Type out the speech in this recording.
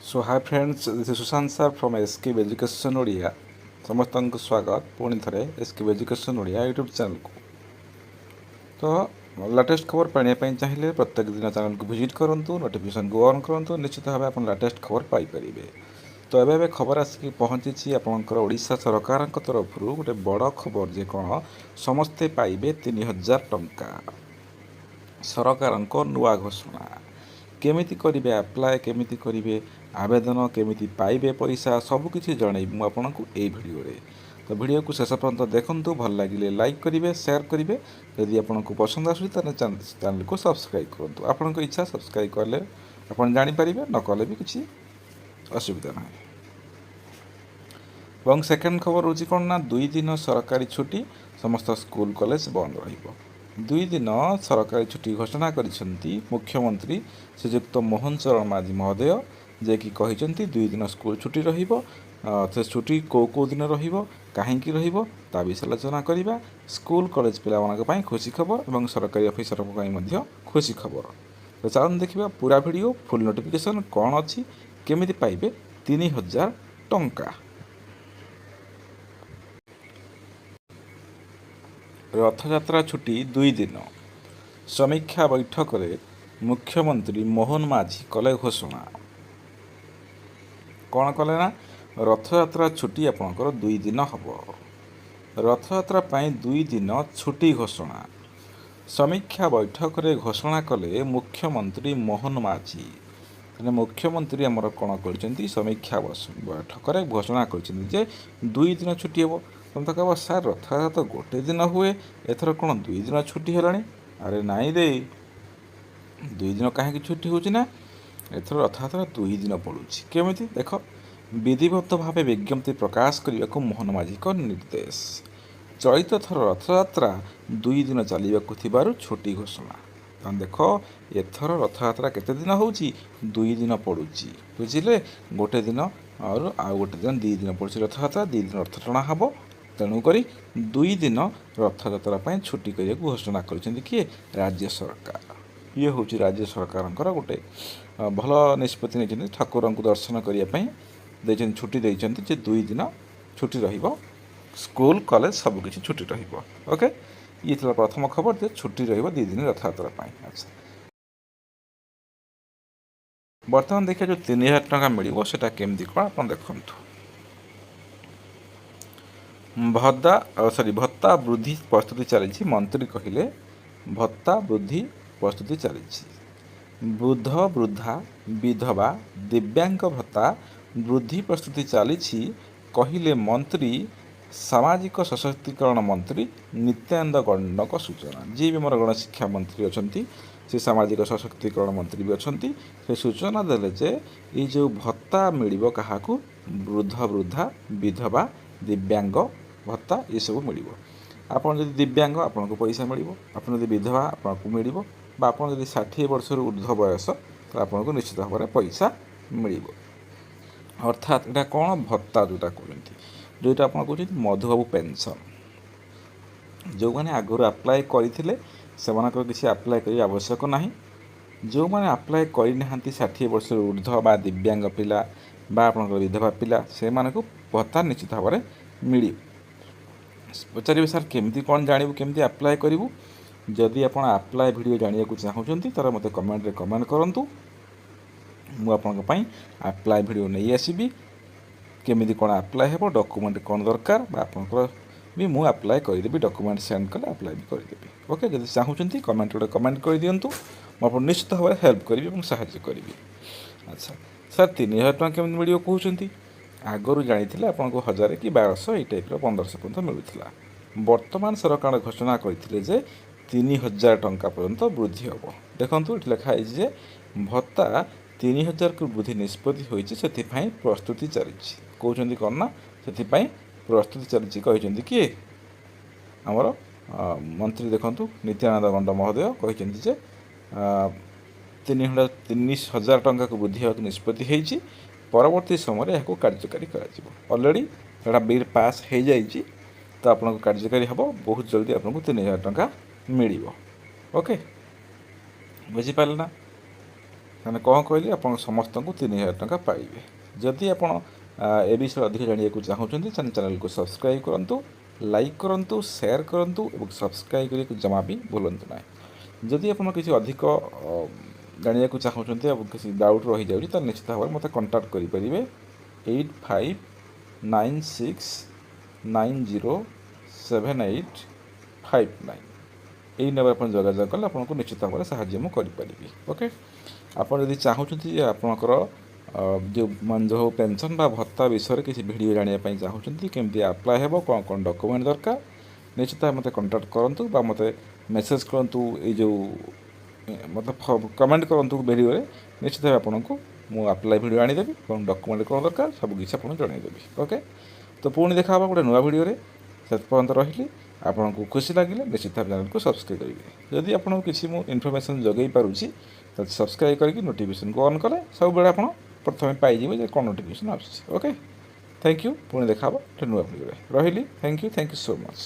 So hi friends, this is Sushant sir from SKB Education Odia. ସମସ୍ତଙ୍କୁ ସ୍ୱାଗତ ପୁଣି ଥରେ SKB Education Odia ୟୁଟ୍ୟୁବ୍ ଚ୍ୟାନେଲକୁ। ତ ଲାଟେଷ୍ଟ ଖବର ପାଇବା ପାଇଁ ଚାହିଁଲେ ପ୍ରତ୍ୟେକ ଦିନ ଚ୍ୟାନେଲକୁ ଭିଜିଟ୍ କରନ୍ତୁ, ନୋଟିଫିକେସନ୍କୁ ଅନ୍ କରନ୍ତୁ, ନିଶ୍ଚିତ ଭାବେ ଆପଣ ଲାଟେଷ୍ଟ ଖବର ପାଇପାରିବେ। ତ ଏବେ ଖବର ଆସିକି ପହଞ୍ଚିଛି ଆପଣଙ୍କର ଓଡ଼ିଶା ସରକାରଙ୍କ ତରଫରୁ ଗୋଟେ ବଡ଼ ଖବର ଯେ କ'ଣ ସମସ୍ତେ ପାଇବେ 3000 ଟଙ୍କା। ସରକାରଙ୍କ ନୂଆ ଘୋଷଣା। କେମିତି କରିବେ ଆପ୍ଲାଏ, କେମିତି କରିବେ ଆବେଦନ, କେମିତି ପାଇବେ ପଇସା, ସବୁକିଛି ଜଣାଇବି ମୁଁ ଆପଣଙ୍କୁ ଏଇ ଭିଡ଼ିଓରେ। ତ ଭିଡ଼ିଓକୁ ଶେଷ ପର୍ଯ୍ୟନ୍ତ ଦେଖନ୍ତୁ, ଭଲ ଲାଗିଲେ ଲାଇକ୍ କରିବେ, ସେୟାର କରିବେ। ଯଦି ଆପଣଙ୍କୁ ପସନ୍ଦ ଆସୁଛି ତାହେଲେ ଚ୍ୟାନେଲକୁ ସବସ୍କ୍ରାଇବ୍ କରନ୍ତୁ। ଆପଣଙ୍କ ଇଚ୍ଛା, ସବସ୍କ୍ରାଇବ୍ କଲେ ଆପଣ ଜାଣିପାରିବେ, ନ କଲେ ବି କିଛି ଅସୁବିଧା ନାହିଁ। ଏବଂ ସେକେଣ୍ଡ ଖବର ହେଉଛି କ'ଣ ନା 2 ଦିନ ସରକାରୀ ଛୁଟି, ସମସ୍ତ ସ୍କୁଲ କଲେଜ ବନ୍ଦ ରହିବ। 2 ଦିନ ସରକାରୀ ଛୁଟି ଘୋଷଣା କରିଛନ୍ତି ମୁଖ୍ୟମନ୍ତ୍ରୀ ଶ୍ରୀଯୁକ୍ତ ମୋହନ ଚରଣ ମାଝୀ ମହୋଦୟ, ଯିଏକି କହିଛନ୍ତି 2 ଦିନ ସ୍କୁଲ ଛୁଟି ରହିବ। ସେ ଛୁଟି କେଉଁ ଦିନ ରହିବ, କାହିଁକି ରହିବ, ତା ବିଷୟରେ ଆଲୋଚନା କରିବା। ସ୍କୁଲ କଲେଜ ପିଲାମାନଙ୍କ ପାଇଁ ଖୁସି ଖବର ଏବଂ ସରକାରୀ ଅଫିସରଙ୍କ ପାଇଁ ମଧ୍ୟ ଖୁସି ଖବର। ତ ଚାଲନ୍ତୁ ଦେଖିବା ପୁରା ଭିଡ଼ିଓ, ଫୁଲ୍ ନୋଟିଫିକେସନ୍ କ'ଣ ଅଛି, କେମିତି ପାଇବେ 3000 ଟଙ୍କା। ରଥଯାତ୍ରା ଛୁଟି 2 ଦିନ। ସମୀକ୍ଷା ବୈଠକରେ ମୁଖ୍ୟମନ୍ତ୍ରୀ ମୋହନ ମାଝୀ କଲେ ଘୋଷଣା। କ'ଣ କଲେ ନା ରଥଯାତ୍ରା ଛୁଟି ଆପଣଙ୍କର 2 ଦିନ ହେବ। ରଥଯାତ୍ରା ପାଇଁ 2 ଦିନ ଛୁଟି ଘୋଷଣା। ସମୀକ୍ଷା ବୈଠକରେ ଘୋଷଣା କଲେ ମୁଖ୍ୟମନ୍ତ୍ରୀ ମୋହନ ମାଝୀ। ତେଣୁ ମୁଖ୍ୟମନ୍ତ୍ରୀ ଆମର କ'ଣ କରିଛନ୍ତି, ସମୀକ୍ଷା ବୈଠକରେ ଘୋଷଣା କରିଛନ୍ତି ଯେ 2 ଦିନ ଛୁଟି ହେବ। ତୁମେ ତ କହିବ ସାର୍ ରଥଯାତ୍ରା ତ ଗୋଟେ ଦିନ ହୁଏ, ଏଥର କ'ଣ 2 ଦିନ ଛୁଟି ହେଲାଣି? ଆରେ ନାଇଁ ରେ, 2 ଦିନ କାହିଁକି ଛୁଟି ହେଉଛି ନା ଏଥର ରଥଯାତ୍ରା 2 ଦିନ ପଡ଼ୁଛି। କେମିତି ଦେଖ, ବିଧିବଦ୍ଧ ଭାବେ ବିଜ୍ଞପ୍ତି ପ୍ରକାଶ କରିବାକୁ ମୋହନ ମାଝୀଙ୍କ ନିର୍ଦ୍ଦେଶ। ଚଳିତ ଥର ରଥଯାତ୍ରା 2 ଦିନ ଚାଲିବାକୁ ଥିବାରୁ ଛୁଟି ଘୋଷଣା। ତାହେଲେ ଦେଖ, ଏଥର ରଥଯାତ୍ରା କେତେ ଦିନ ହେଉଛି, 2 ଦିନ ପଡ଼ୁଛି। ବୁଝିଲେ, ଗୋଟେ ଦିନ ଆଉ ଗୋଟେ ଦିନ 2 ଦିନ ପଡ଼ୁଛି ରଥଯାତ୍ରା, 2 ଦିନ ରଥ ଟଣା ହେବ। ତେଣୁକରି 2 ଦିନ ରଥଯାତ୍ରା ପାଇଁ ଛୁଟି କରିବାକୁ ଘୋଷଣା କରିଛନ୍ତି କିଏ, ରାଜ୍ୟ ସରକାର। ଇଏ ହେଉଛି ରାଜ୍ୟ ସରକାରଙ୍କର ଗୋଟେ ଭଲ ନିଷ୍ପତ୍ତି ନେଇଛନ୍ତି। ଠାକୁରଙ୍କୁ ଦର୍ଶନ କରିବା ପାଇଁ ଦେଇଛନ୍ତି, ଛୁଟି ଦେଇଛନ୍ତି ଯେ 2 ଦିନ ଛୁଟି ରହିବ। ସ୍କୁଲ କଲେଜ ସବୁକିଛି ଛୁଟି ରହିବ। ଓକେ, ଇଏ ଥିଲା ପ୍ରଥମ ଖବର ଯେ ଛୁଟି ରହିବ 2 ଦିନ ରଥଯାତ୍ରା ପାଇଁ। ଆଚ୍ଛା, ବର୍ତ୍ତମାନ ଦେଖିବା ଯେଉଁ 3000 ଟଙ୍କା ମିଳିବ ସେଇଟା କେମିତି କ'ଣ ଆପଣ ଦେଖନ୍ତୁ। ଭତ୍ତା ବୃଦ୍ଧି ପ୍ରସ୍ତୁତି ଚାଲିଛି। ମନ୍ତ୍ରୀ କହିଲେ ଭତ୍ତା ବୃଦ୍ଧି ପ୍ରସ୍ତୁତି ଚାଲିଛି। ବୃଦ୍ଧ ବୃଦ୍ଧା ବିଧବା ଦିବ୍ୟାଙ୍ଗ ଭତ୍ତା ବୃଦ୍ଧି ପ୍ରସ୍ତୁତି ଚାଲିଛି କହିଲେ ମନ୍ତ୍ରୀ ସାମାଜିକ ସଶକ୍ତିକରଣ ମନ୍ତ୍ରୀ ନିତ୍ୟାନନ୍ଦ ଗଣ୍ଡଙ୍କ ସୂଚନା। ଯିଏ ବି ଆମର ଗଣଶିକ୍ଷା ମନ୍ତ୍ରୀ ଅଛନ୍ତି, ସେ ସାମାଜିକ ସଶକ୍ତିକରଣ ମନ୍ତ୍ରୀ ବି ଅଛନ୍ତି। ସେ ସୂଚନା ଦେଲେ ଯେ ଏଇ ଯେଉଁ ଭତ୍ତା ମିଳିବ କାହାକୁ, ବୃଦ୍ଧ ବୃଦ୍ଧା ବିଧବା ଦିବ୍ୟାଙ୍ଗ ଭତ୍ତା ଏସବୁ ମିଳିବ। ଆପଣ ଯଦି ଦିବ୍ୟାଙ୍ଗ ଆପଣଙ୍କୁ ପଇସା ମିଳିବ, ଆପଣ ଯଦି ବିଧବା ଆପଣଙ୍କୁ ମିଳିବ, ବା ଆପଣ ଯଦି 60 ବର୍ଷରୁ ଉର୍ଦ୍ଧ୍ୱ ବୟସ ତାହେଲେ ଆପଣଙ୍କୁ ନିଶ୍ଚିତ ଭାବରେ ପଇସା ମିଳିବ। ଅର୍ଥାତ୍ ଏଇଟା କ'ଣ ଭତ୍ତା ଯେଉଁଟା କହୁଛନ୍ତି, ଯେଉଁଟା ଆପଣ କହୁଛନ୍ତି ମଧୁବାବୁ ପେନ୍ସନ୍। ଯେଉଁମାନେ ଆଗରୁ ଆପ୍ଲାଏ କରିଥିଲେ ସେମାନଙ୍କର କିଛି ଆପ୍ଲାଏ କରିବା ଆବଶ୍ୟକ ନାହିଁ। ଯେଉଁମାନେ ଆପ୍ଲାଏ କରିନାହାନ୍ତି 60 ବର୍ଷରୁ ଉର୍ଦ୍ଧ୍ୱ ବା ଦିବ୍ୟାଙ୍ଗ ପିଲା ବା ଆପଣଙ୍କର ବିଧବା ପିଲା, ସେମାନଙ୍କୁ ଭତ୍ତା ନିଶ୍ଚିତ ଭାବରେ ମିଳିବ। ପଚାରିବେ ସାର୍ କେମିତି କ'ଣ ଜାଣିବୁ, କେମିତି ଆପ୍ଲାଏ କରିବୁ? ଯଦି ଆପଣ ଆପ୍ଲାଏ ଭିଡ଼ିଓ ଜାଣିବାକୁ ଚାହୁଁଛନ୍ତି ତାହେଲେ ମୋତେ କମେଣ୍ଟରେ କମେଣ୍ଟ କରନ୍ତୁ। ମୁଁ ଆପଣଙ୍କ ପାଇଁ ଆପ୍ଲାଏ ଭିଡ଼ିଓ ନେଇ ଆସିବି। କେମିତି କ'ଣ ଆପ୍ଲାଏ ହେବ, ଡକୁମେଣ୍ଟ କ'ଣ ଦରକାର, ବା ଆପଣଙ୍କର ବି ମୁଁ ଆପ୍ଲାଏ କରିଦେବି। ଡକୁମେଣ୍ଟ ସେଣ୍ଡ କଲେ ଆପ୍ଲାଏ ବି କରିଦେବି। ଓକେ, ଯଦି ଚାହୁଁଛନ୍ତି କମେଣ୍ଟ ଗୋଟେ କମେଣ୍ଟ କରିଦିଅନ୍ତୁ, ମୁଁ ଆପଣଙ୍କୁ ନିଶ୍ଚିତ ଭାବରେ ହେଲ୍ପ କରିବି ଏବଂ ସାହାଯ୍ୟ କରିବି। ଆଚ୍ଛା ସାର୍ 3000 ଟଙ୍କା କେମିତି ମିଳିବ କହୁଛନ୍ତି? ଆଗରୁ ଜାଣିଥିଲେ ଆପଣଙ୍କୁ 1000 କି 1200 ଏଇ ଟାଇପ୍ର 1500 ପର୍ଯ୍ୟନ୍ତ ମିଳୁଥିଲା। ବର୍ତ୍ତମାନ ସରକାର ଘୋଷଣା କରିଥିଲେ ଯେ 3000 ଟଙ୍କା ପର୍ଯ୍ୟନ୍ତ ବୃଦ୍ଧି ହେବ। ଦେଖନ୍ତୁ ଏଠି ଲେଖା ହେଇଛି ଯେ ଭତ୍ତା 3000କୁ ବୃଦ୍ଧି ନିଷ୍ପତ୍ତି ହୋଇଛି, ସେଥିପାଇଁ ପ୍ରସ୍ତୁତି ଚାଲିଛି। କହୁଛନ୍ତି କ'ଣ ନା ସେଥିପାଇଁ ପ୍ରସ୍ତୁତି ଚାଲିଛି କହିଛନ୍ତି କିଏ, ଆମର ମନ୍ତ୍ରୀ ଦେଖନ୍ତୁ ନିତ୍ୟାନନ୍ଦ ଗଣ୍ଡ ମହୋଦୟ କହିଛନ୍ତି ଯେ 3000 ଟଙ୍କାକୁ ବୃଦ୍ଧି ହେବାକୁ ନିଷ୍ପତ୍ତି ହେଇଛି। ପରବର୍ତ୍ତୀ ସମୟରେ ଏହାକୁ କାର୍ଯ୍ୟକାରୀ କରାଯିବ। ଅଲରେଡ଼ି ଏଟା ବିଲ୍ ପାସ୍ ହୋଇଯାଇଛି, ତ ଆପଣଙ୍କୁ କାର୍ଯ୍ୟକାରୀ ହେବ। ବହୁତ ଜଲ୍ଦି ଆପଣଙ୍କୁ 3000 ଟଙ୍କା ମିଳିବ। ଓକେ, ବୁଝିପାରିଲେ ନା? ମାନେ କ'ଣ କହିଲି, ଆପଣ ସମସ୍ତଙ୍କୁ 3,000 ଟଙ୍କା ପାଇବେ। ଯଦି ଆପଣ ଏ ବିଷୟରେ ଅଧିକ ଜାଣିବାକୁ ଚାହୁଁଛନ୍ତି ତାହେଲେ ଚ୍ୟାନେଲକୁ ସବସ୍କ୍ରାଇବ୍ କରନ୍ତୁ, ଲାଇକ୍ କରନ୍ତୁ, ସେୟାର କରନ୍ତୁ ଏବଂ ସବସ୍କ୍ରାଇବ୍ କରିବାକୁ ଜମା ବି ଭୁଲନ୍ତୁ ନାହିଁ। ଯଦି ଆପଣ କିଛି ଅଧିକ ଜାଣିବାକୁ ଚାହୁଁଛନ୍ତି ଏବଂ କିଛି ଡାଉଟ୍ ରହିଯାଉଛି ତାହେଲେ ନିଶ୍ଚିତ ଭାବରେ ମୋତେ କଣ୍ଟାକ୍ଟ କରିପାରିବେ 8596907859। এই ନମ୍ବର ଆପଣ ଯୋଗାଯୋଗ କଲେ ଆପଣଙ୍କୁ ନିଶ୍ଚିତ ଭାବରେ ସାହାଯ୍ୟ ମୁଁ କରିପାରିବି। ଓକେ, ଆପଣ ଯଦି ଚାହୁଁଛନ୍ତି ଯେ ଆପଣଙ୍କର ଯେଉଁ ଯେଉଁ ପେନ୍ସନ୍ ବା ଭତ୍ତା ବିଷୟରେ କିଛି ଭିଡ଼ିଓ ଜାଣିବା ପାଇଁ ଚାହୁଁଛନ୍ତି, କେମିତି ଆପ୍ଲାଏ ହେବ, କ'ଣ କ'ଣ ଡକୁମେଣ୍ଟ ଦରକାର, ନିଶ୍ଚିତ ଭାବେ ମୋତେ କଣ୍ଟାକ୍ଟ କରନ୍ତୁ ବା ମୋତେ ମେସେଜ୍ କରନ୍ତୁ। ଏଇ ଯେଉଁ ମୋତେ କମେଣ୍ଟ କରନ୍ତୁ ଭିଡ଼ିଓରେ, ନିଶ୍ଚିତ ଭାବେ ଆପଣଙ୍କୁ ମୁଁ ଆପ୍ଲାଏ ଭିଡ଼ିଓ ଆଣିଦେବି ଏବଂ ଡକୁମେଣ୍ଟ କ'ଣ ଦରକାର ସବୁ କିଛି ଆପଣଙ୍କୁ ଜଣାଇଦେବି। ଓକେ, ତ ପୁଣି ଦେଖା ହେବ ଗୋଟେ ନୂଆ ଭିଡ଼ିଓରେ। ସେ ପର୍ଯ୍ୟନ୍ତ ରହିଲି। ଆପଣଙ୍କୁ ଖୁସି ଲାଗିଲେ ନିଶ୍ଚିତ ଭାବେ ଚ୍ୟାନେଲକୁ ସବସ୍କ୍ରାଇବ୍ କରିବେ। ଯଦି ଆପଣଙ୍କୁ କିଛି ମୁଁ ଇନଫର୍ମେସନ୍ ଯୋଗାଇ ପାରୁଛି ତାହେଲେ ସବସ୍କ୍ରାଇବ୍ କରିକି ନୋଟିଫିକେସନ୍କୁ ଅନ୍ କଲେ ସବୁବେଳେ ଆପଣ ପ୍ରଥମେ ପାଇଯିବେ ଯେ କ'ଣ ନୋଟିଫିକେସନ୍ ଆସୁଛି। Okay, thank you. ପୁଣି ଦେଖା ହେବ ଗୋଟେ ନୂଆ ଭିଡ଼ିଓରେ। ରହିଲି। Thank you so much.